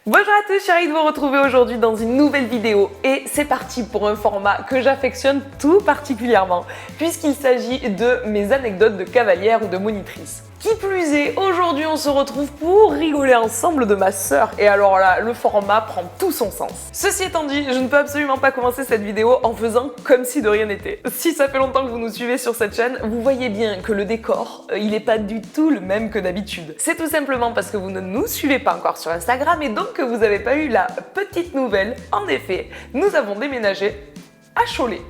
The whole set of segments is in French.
Bonjour à tous, je suis ravie de vous retrouver aujourd'hui dans une nouvelle vidéo et c'est parti pour un format que j'affectionne tout particulièrement puisqu'il s'agit de mes anecdotes de cavalière ou de monitrice. Qui plus est, aujourd'hui on se retrouve pour rigoler ensemble de ma sœur et alors là, le format prend tout son sens. Ceci étant dit, je ne peux absolument pas commencer cette vidéo en faisant comme si de rien n'était. Si ça fait longtemps que vous nous suivez sur cette chaîne, vous voyez bien que le décor, il n'est pas du tout le même que d'habitude. C'est tout simplement parce que vous ne nous suivez pas encore sur Instagram et donc que vous n'avez pas eu la petite nouvelle. En effet, nous avons déménagé à Cholet.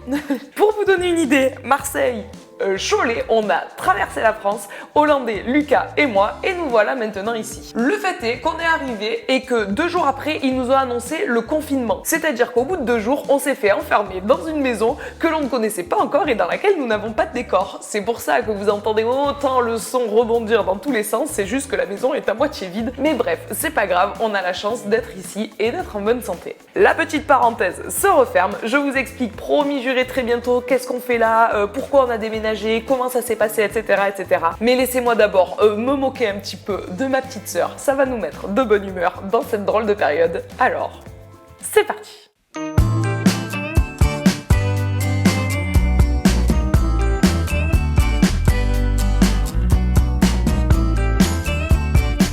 Pour vous donner une idée, Marseille, Cholet, on a traversé la France, Hollandais, Lucas et moi, et nous voilà maintenant ici. Le fait est qu'on est arrivé et que 2 jours après, ils nous ont annoncé le confinement. C'est-à-dire qu'au bout de 2 jours, on s'est fait enfermer dans une maison que l'on ne connaissait pas encore et dans laquelle nous n'avons pas de décor. C'est pour ça que vous entendez autant le son rebondir dans tous les sens, c'est juste que la maison est à moitié vide. Mais bref, c'est pas grave, on a la chance d'être ici et d'être en bonne santé. La petite parenthèse se referme, je vous explique promis juré très bientôt qu'est-ce qu'on fait là, pourquoi on a déménagé, comment ça s'est passé, etc. etc. Mais laissez-moi d'abord me moquer un petit peu de ma petite sœur, ça va nous mettre de bonne humeur dans cette drôle de période. Alors, c'est parti!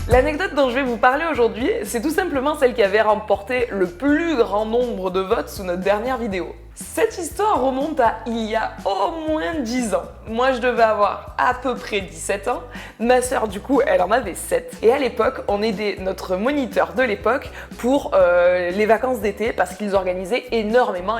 L'anecdote dont je vais vous parler aujourd'hui, c'est tout simplement celle qui avait remporté le plus grand nombre de votes sous notre dernière vidéo. Cette histoire remonte à il y a au moins 10 ans. Moi, je devais avoir à peu près 17 ans. Ma sœur, du coup, elle en avait 7. Et à l'époque, on aidait notre moniteur de l'époque pour les vacances d'été parce qu'ils organisaient énormément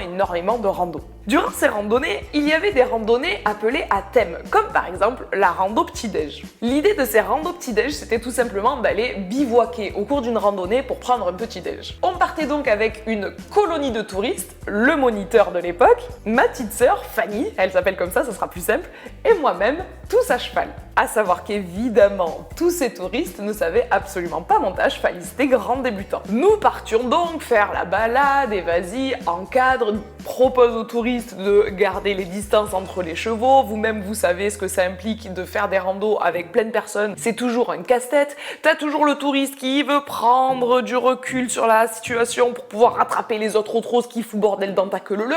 de randos. Durant ces randonnées, il y avait des randonnées appelées à thème, comme par exemple la rando petit-déj. L'idée de ces randos petit-déj, c'était tout simplement d'aller bivouaquer au cours d'une randonnée pour prendre un petit-déj. On partait donc avec une colonie de touristes, le moniteur de l'époque, ma petite sœur Fanny, elle s'appelle comme ça sera plus simple, et moi-même, tous à cheval. À savoir qu'évidemment, tous ces touristes ne savaient absolument pas monter à cheval, ils étaient grands débutants. Nous partions donc faire la balade, et vas-y, encadre, propose aux touristes de garder les distances entre les chevaux, vous-même vous savez ce que ça implique de faire des randos avec plein de personnes, c'est toujours un casse-tête, t'as toujours le touriste qui veut prendre du recul sur la situation pour pouvoir rattraper les autres autres qui fout bordel dans ta queue leu.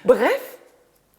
Bref,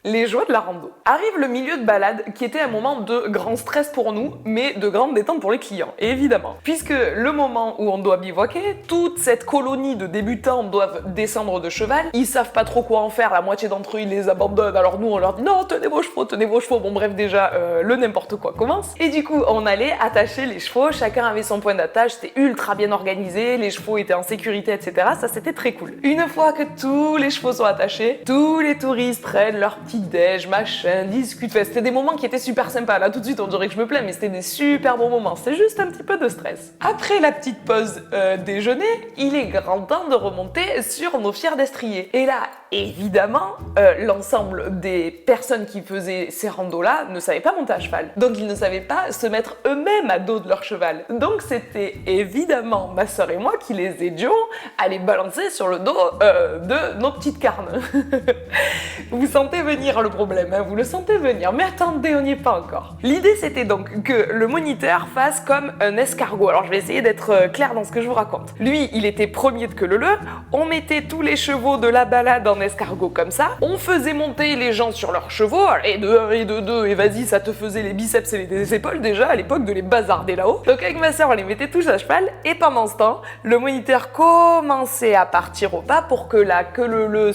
les joies de la rando. Arrive le milieu de balade qui était un moment de grand stress pour nous, mais de grande détente pour les clients, évidemment. Puisque le moment où on doit bivouaquer, toute cette colonie de débutants doivent descendre de cheval, ils savent pas trop quoi en faire, la moitié d'entre eux ils les abandonnent, alors nous on leur dit non, tenez vos chevaux, bon bref déjà le n'importe quoi commence. Et du coup on allait attacher les chevaux, chacun avait son point d'attache, c'était ultra bien organisé, les chevaux étaient en sécurité, etc. Ça c'était très cool. Une fois que tous les chevaux sont attachés, tous les touristes prennent leur déj, machin, discute, enfin, c'était des moments qui étaient super sympas. Là tout de suite on dirait que je me plains, mais c'était des super bons moments, c'était juste un petit peu de stress. Après la petite pause déjeuner, il est grand temps de remonter sur nos fiers destriers. Et là, évidemment, l'ensemble des personnes qui faisaient ces randos-là ne savaient pas monter à cheval. Donc ils ne savaient pas se mettre eux-mêmes à dos de leur cheval. Donc c'était évidemment ma sœur et moi qui les aidions à les balancer sur le dos de nos petites carnes. Vous sentez venir le problème, hein, vous le sentez venir, mais attendez, on n'y est pas encore. L'idée c'était donc que le moniteur fasse comme un escargot. Alors je vais essayer d'être clair dans ce que je vous raconte. Lui, il était premier de queue leu, on mettait tous les chevaux de la balade en escargot comme ça, on faisait monter les gens sur leurs chevaux, et de 1 et de 2, et vas-y, ça te faisait les biceps et les épaules déjà à l'époque de les bazarder là-haut. Donc avec ma sœur, on les mettait tous à cheval, et pendant ce temps, le moniteur commençait à partir au pas pour que la queue leu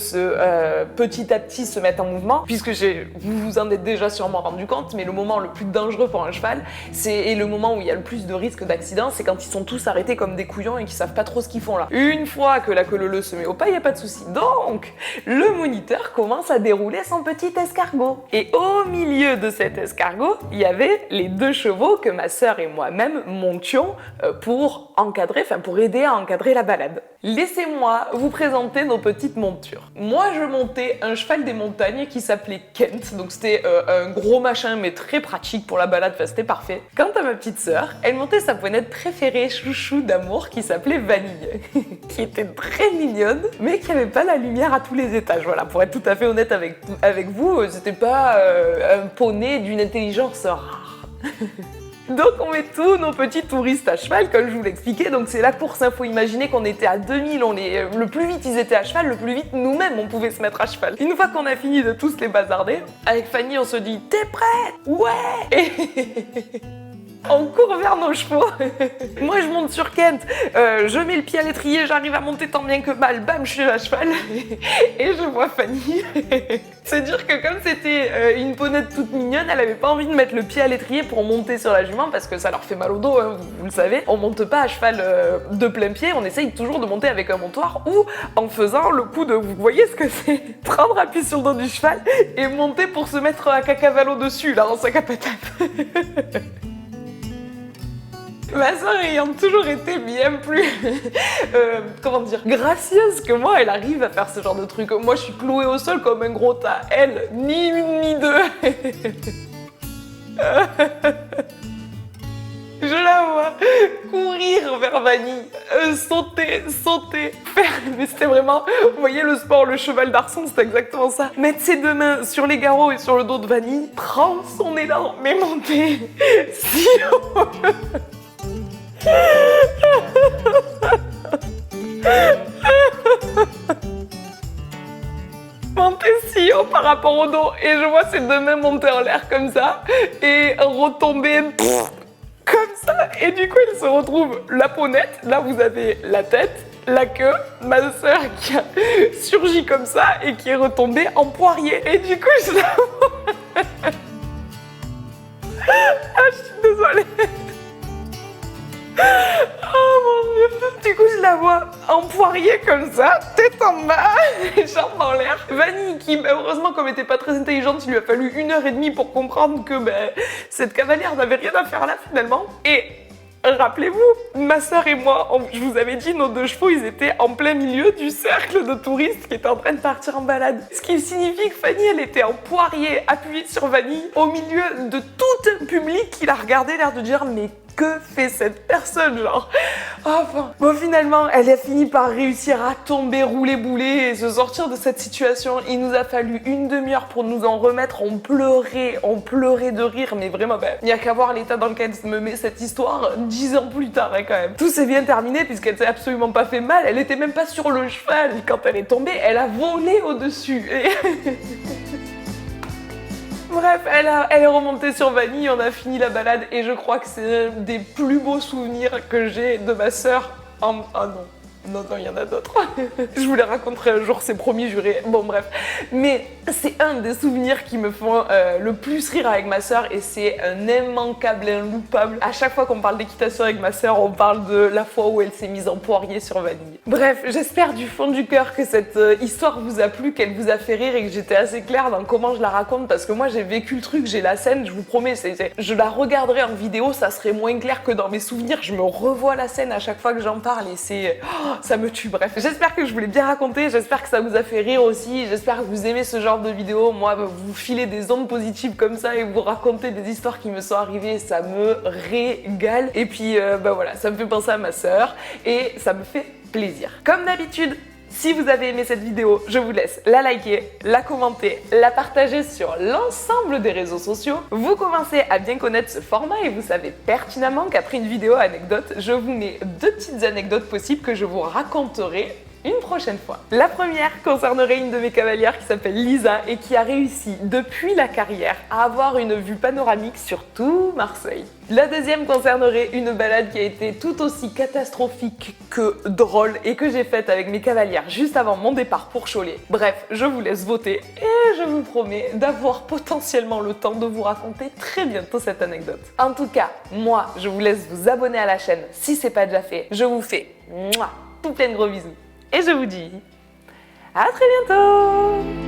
petit à petit se mette en mouvement, puisque vous vous en êtes déjà sûrement rendu compte, mais le moment le plus dangereux pour un cheval, et le moment où il y a le plus de risque d'accident, c'est quand ils sont tous arrêtés comme des couillons et qu'ils savent pas trop ce qu'ils font là. Une fois que la queue leu se met au pas, il n'y a pas de souci. Donc, le moniteur commence à dérouler son petit escargot. Et au milieu de cet escargot, il y avait les 2 chevaux que ma sœur et moi-même montions pour encadrer, enfin pour aider à encadrer la balade. Laissez-moi vous présenter nos petites montures. Moi, je montais un cheval des montagnes qui s'appelait Kent, donc c'était un gros machin mais très pratique pour la balade, enfin c'était parfait. Quant à ma petite sœur, elle montait sa poinette préférée chouchou d'amour qui s'appelait Vanille, qui était très mignonne mais qui avait pas la lumière à tous les étages. Voilà, pour être tout à fait honnête avec vous, c'était pas un poney d'une intelligence rare. Donc on met tous nos petits touristes à cheval, comme je vous l'expliquais, donc c'est la course, hein. Faut imaginer qu'on était à 2000, le plus vite ils étaient à cheval, le plus vite nous-mêmes on pouvait se mettre à cheval. Une fois qu'on a fini de tous les bazarder, avec Fanny on se dit « T'es prête ? Ouais !» Et on court vers nos chevaux. Moi je monte sur Kent, je mets le pied à l'étrier, j'arrive à monter tant bien que mal, bam, je suis à cheval et je vois Fanny. C'est dire que comme c'était une ponette toute mignonne, elle avait pas envie de mettre le pied à l'étrier pour monter sur la jument parce que ça leur fait mal au dos, hein, vous le savez. On monte pas à cheval de plein pied, on essaye toujours de monter avec un montoir ou en faisant le coup de, vous voyez ce que c'est, prendre appui sur le dos du cheval et monter pour se mettre à cacavallo dessus, là, en sac à patates. Ma soeur ayant toujours été bien plus, comment dire, gracieuse que moi, elle arrive à faire ce genre de truc. Moi, je suis clouée au sol comme un gros tas. Elle, ni une ni deux. Je la vois courir vers Vanille, sauter, faire... Mais c'était vraiment... Vous voyez le sport, le cheval d'arçon, c'était exactement ça. Mettre ses deux mains sur les garrots et sur le dos de Vanille, prendre son élan, mais monter si haut. Monter si haut par rapport au dos et je vois ses deux mains monter en l'air comme ça et retomber comme ça et du coup il se retrouve la ponette, là vous avez la tête, la queue, ma soeur qui a surgi comme ça et qui est retombée en poirier et du coup je la vois. Ah, je suis désolée. Oh mon dieu. Du coup je la vois en poirier comme ça, tête en bas, jambes en l'air. Vanille qui, heureusement comme elle était pas très intelligente, il lui a fallu 1h30 pour comprendre que cette cavalière n'avait rien à faire là finalement. Et rappelez-vous, ma soeur et moi, je vous avais dit, nos deux chevaux, ils étaient en plein milieu du cercle de touristes qui étaient en train de partir en balade. Ce qui signifie que Fanny, elle était en poirier, appuyée sur Vanille, au milieu de tout un public qui la regardait, l'air de dire « mais que fait cette personne, genre ?» Enfin, bon finalement, elle a fini par réussir à tomber, rouler boulet et se sortir de cette situation. Il nous a fallu une demi-heure pour nous en remettre. On pleurait de rire, mais vraiment, il n'y a qu'à voir l'état dans lequel me met cette histoire 10 ans plus tard, hein, quand même. Tout s'est bien terminé puisqu'elle s'est absolument pas fait mal. Elle était même pas sur le cheval. Quand elle est tombée, elle a volé au-dessus. Et... Bref, elle est remontée sur Vanille, on a fini la balade et je crois que c'est un des plus beaux souvenirs que j'ai de ma sœur en... Ah non. Non, il y en a d'autres. Je vous les raconterai un jour, c'est promis, juré. Bon, bref. Mais c'est un des souvenirs qui me font le plus rire avec ma sœur et c'est un immanquable, inloupable. À chaque fois qu'on parle d'équitation avec ma sœur, on parle de la fois où elle s'est mise en poirier sur Vanille. Bref, j'espère du fond du cœur que cette histoire vous a plu, qu'elle vous a fait rire et que j'étais assez claire dans comment je la raconte parce que moi j'ai vécu le truc, j'ai la scène, je vous promets, je la regarderai en vidéo, ça serait moins clair que dans mes souvenirs. Je me revois la scène à chaque fois que j'en parle et c'est... ça me tue, bref. J'espère que je vous l'ai bien raconté, j'espère que ça vous a fait rire aussi, j'espère que vous aimez ce genre de vidéos. Moi, vous filez des ondes positives comme ça et vous racontez des histoires qui me sont arrivées, ça me régale. Et puis, voilà, ça me fait penser à ma sœur et ça me fait plaisir. Comme d'habitude, si vous avez aimé cette vidéo, je vous laisse la liker, la commenter, la partager sur l'ensemble des réseaux sociaux. Vous commencez à bien connaître ce format et vous savez pertinemment qu'après une vidéo anecdote, je vous mets 2 petites anecdotes possibles que je vous raconterai une prochaine fois. La première concernerait une de mes cavalières qui s'appelle Lisa et qui a réussi depuis la carrière à avoir une vue panoramique sur tout Marseille. La deuxième concernerait une balade qui a été tout aussi catastrophique que drôle et que j'ai faite avec mes cavalières juste avant mon départ pour Cholet. Bref, je vous laisse voter et je vous promets d'avoir potentiellement le temps de vous raconter très bientôt cette anecdote. En tout cas, moi, je vous laisse vous abonner à la chaîne si c'est pas déjà fait. Je vous fais tout plein de gros bisous. Et je vous dis à très bientôt!